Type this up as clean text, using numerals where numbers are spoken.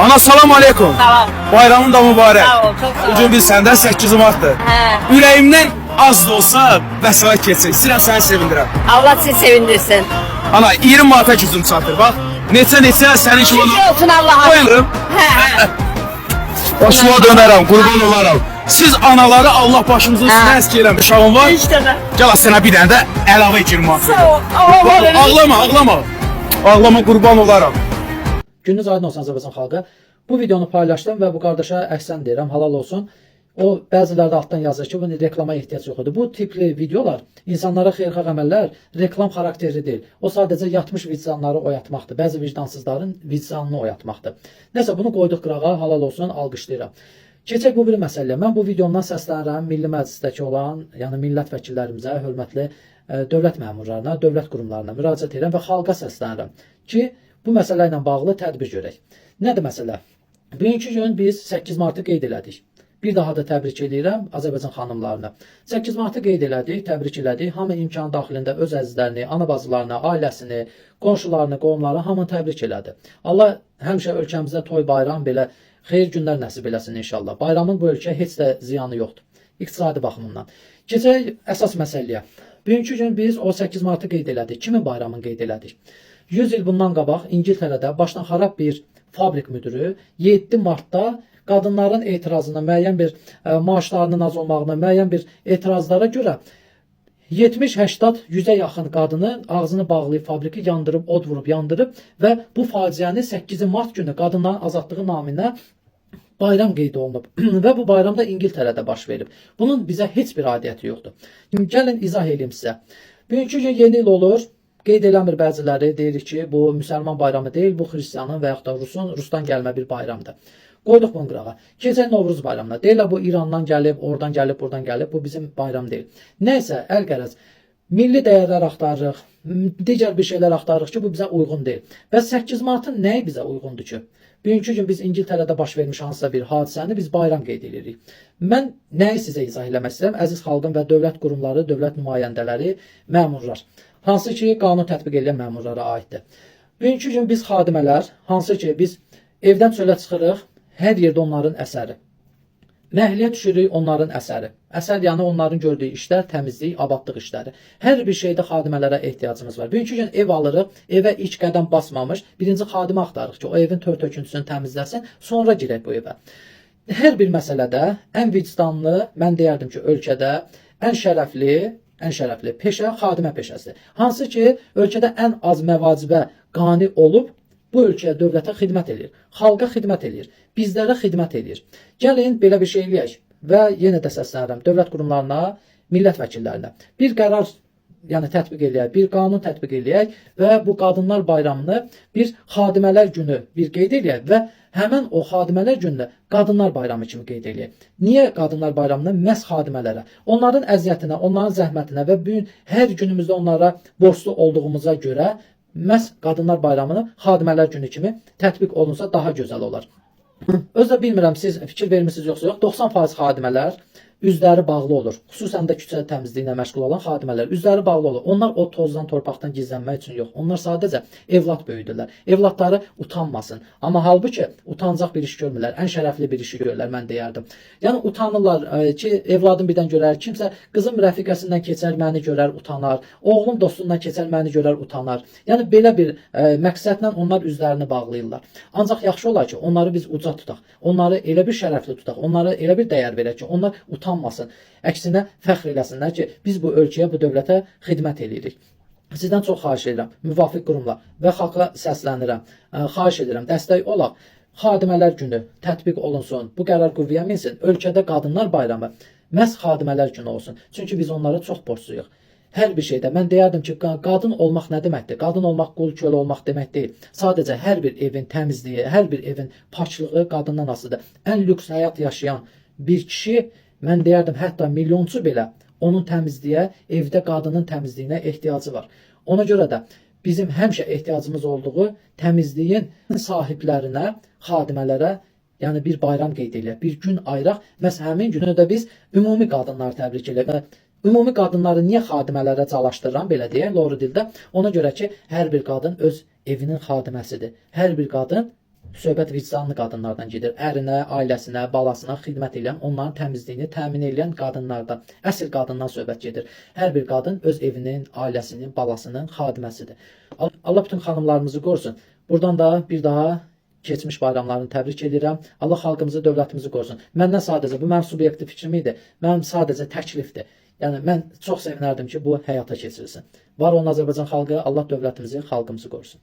Ana salam aleykum. Tamam. Bayramın da mübarek. Sağ ol, çok sağ ol. Bugün biz senden 8 Mart'tır. He. Yüreğimden az da olsa vəsait keçsin. İstəyirəm səni sevindirəm. Allah sizi sevindirsin. Ana 20 Mart'a gücüm çatır bak. Neçə sənin kimi Şükür olsun Allah'a. koyurum. He. Başıma dönərəm, qurban olaram. Siz anaları Allah başımızın üstüne əsk eləmiş. Uşağın var. İşte ben. Gəl sənə bir dənə də əlavə 20 Mart. Sağ ol. Allah var. Ağlama, ağlama. Ağlama, qurban olaram. Gününüz aydın olsun Azərbaycan xalqı. Bu videonu paylaşdım və bu qardaşa əhsən deyirəm, halal olsun. O bəziləri də altdan yazır ki, bu reklama ehtiyac yoxdur. Bu tipli videolar insanlara xeyirxah əməllər reklam xarakterli deyil. O sadəcə yatmış vicdanları oyatmaqdır. Bəzi vicdansızların vicdanını oyatmaqdır. Nəsə bunu qoyduq qırağa, halal olsun, alqışlayıram. Keçək bu bir məsələyə. Mən bu videomdan səslənirəm Milli Məclisdəki olan, yəni millət vəkillərimizə, hörmətli dövlət məmurlarına, dövlət qurumlarına müraciət edirəm və xalqa səslənirəm ki, bu məsələ ilə bağlı tədbir görək. Nədir məsələ? Bugünkü gün biz 8 Martı qeyd elədik. Bir daha da təbrik edirəm Azərbaycan xanımlarına. 8 Martı qeyd elədik, təbrik elədik. Hamı imkan daxilində öz əzizlərini, ana bacılarını, ailəsini, qonşularını, qohumlarını hamını təbrik elədi. Allah həmişə ölkəmizdə toy bayram belə xeyir günlər nəsib eləsin inşallah. Bayramın bu ölkəyə heç də ziyanı yoxdur. İqtisadi baxımından. Keçək əsas məsələyə. Bugünkü gün biz o 8 Martı qeyd elədik. Kimin bayramını qeyd elədik? 100 il bundan qabaq İngiltərədə başdan xarab bir fabrik müdürü 7 Martda qadınların etirazına, müəyyən bir maaşlarının az olmağına, müəyyən bir etirazlara görə 70-80, 100-ə yaxın qadını ağzını bağlayıb fabriki yandırıb, od vurub yandırıb və bu faciəni 8 Mart günü qadınların azadlığı naminə bayram qeyd olunub və bu bayramda İngiltərədə baş verib. Bunun bizə heç bir aidiyyəti yoxdur. Gəlin izah edeyim sizə. Bugünkü gün yeni il olur. Qeyd eləmir bəziləri, deyirik ki, bu müsəlman bayramı deyil, bu xristianın və yaxud da Rusdan gəlmə bir bayramdır. Qoyduq bunu qırağa. Keçək Novruz bayramına. Deyirlər bu İrandan gəlib, oradan gəlib, buradan gəlib. Bu bizim bayram deyil. Nəysə, əlqərəz. Milli dəyərlər axtarırıq, digər bir şeylər axtarırıq ki, bu bizə uyğun deyil. Bəs 8 Martın nəyi bizə uyğundur ki? Bugünkü gün biz İngiltərədə baş vermiş hansısa bir hadisəni biz bayram qeyd edirik. Mən nəyi sizə izah eləmək istəyirəm? Əziz xalqın və dövlət qurumları, dövlət nümayəndələri, məmurlar. Hansı ki, qanun tətbiq edən məmurlara aiddir. Bugünkü gün biz xadimələr, hansı ki, biz evdən çölə çıxırıq, hər yerdə onların əsəri. Məhəlləyə düşürük, onların əsəri. Əsər yəni onların gördüyü işlər, təmizlik, abadlıq işləri. Hər bir şeydə xadimələrə ehtiyacımız var. Bugünkü gün ev alırıq, evə ilk qədəm basmamış, birinci xadimə axtarırıq ki, o evin tör-töküntüsünü təmizləsin, sonra girək bu evə. Hər bir məsələdə ən vicdanlı, mən deyərdim ki, ölkədə ən şərəfli peşə xadimə peşəsidir. Hansı ki, ölkədə ən az məvacibə qane olub, bu ölkəyə, dövlətə xidmət edir, xalqa xidmət edir, bizlərə xidmət edir. Gəlin belə bir şey eləyək və yenə də səslənirəm dövlət qurumlarına, millət vəkillərinə. Bir qərar tətbiq eləyək, bir qanun tətbiq eləyək və bu qadınlar bayramını bir xadimələr günü bir qeyd eləyək və həmən o xadimələr gününü qadınlar bayramı kimi qeyd eləyək. Niyə qadınlar bayramını? Məhz xadimələrə, onların əziyyətinə, onların zəhmətinə və bugün hər günümüzdə onlara borclu olduğumuza görə məhz qadınlar bayramını xadimələr günü kimi tətbiq olunsa daha gözəl olar. Özdə bilmirəm siz fikir vermisiniz yoxsa yox. 90% xadimələr üzləri bağlı olur. Xüsusən də küçə təmizliyinə məşğul olan xadimələr üzləri bağlı olur. Onlar o tozdan, torpaqdan gizlənmək üçün yox. Onlar sadəcə evlad böyüdürlər. Evladları utanmasın. Amma halbuki utancaq bir iş görmürlər. Ən şərəfli bir işi görürlər, mən deyərdim. Yəni utanırlar ki, evladım birdən görər, kimsə qızım rəfiqəsindən keçər, məni görər, utanar. Oğlum dostundan keçər, məni görər, utanar. Yəni belə bir məqsədlə onlar üzlərini bağlayırlar. Ancaq yaxşı olar ki, onları biz uca tutaq. Onları elə bir şərəfli tutaq. Onlara elə bir dəyər verək ki, onlar utanmasın. Əksinə fəxr eləsinlər ki, biz bu ölkəyə, bu dövlətə xidmət edirik. Sizdən çox xahiş edirəm, müvafiq qurumla və xalqa səslənirəm. Xahiş edirəm, dəstək olaq. Xadimələr günü tətbiq olunsun, bu qərar qüvvəyə minsin. Ölkədə qadınlar bayramı məhz xadimələr günü olsun. Çünki biz onlara çox borcluyuq. Hər bir şeydə mən deyərdim ki, qadın olmaq nə deməkdir? Qadın olmaq qul kölə olmaq demək deyil. Sadəcə hər bir evin təmizliyi, hər bir evin paçlığı qadından asılıdır. Ən lüks həyat yaşayan bir kişi, mən deyərdim, hətta milyonçu belə onun təmizliyə, evdə qadının təmizliyinə ehtiyacı var. Ona görə də bizim həmişə ehtiyacımız olduğu təmizliyin sahiblərinə, xadimələrə, yəni bir bayram qeyd eləyək, bir gün ayıraq. Məhz həmin günü də biz ümumi qadınları təbrik eləyək. Ümumi qadınları niyə xadimələrə calaşdırıram, belə deyək, loru dildə? Ona görə ki, hər bir qadın öz evinin xadiməsidir. Hər bir qadın söhbət vicdanlı qadınlardan gedir. Ərinə, ailəsinə, balasına xidmət edən, onların təmizliyini təmin edən qadınlardan, əsl qadından söhbət gedir. Hər bir qadın öz evinin, ailəsinin, balasının xadiməsidir. Allah bütün xanımlarımızı qorusun. Buradan da bir daha keçmiş bayramlarını təbrik edirəm. Allah xalqımızı, dövlətimizi qorusun. Məndən sadəcə, bu mənim subyektiv fikrim idi. Mənim sadəcə təklifdir. Yəni mən çox sevinərdim ki, bu həyata keçirilsin. Var olun Azərbaycan xalqı, Allah dövlətimizi, xalqımızı qorusun.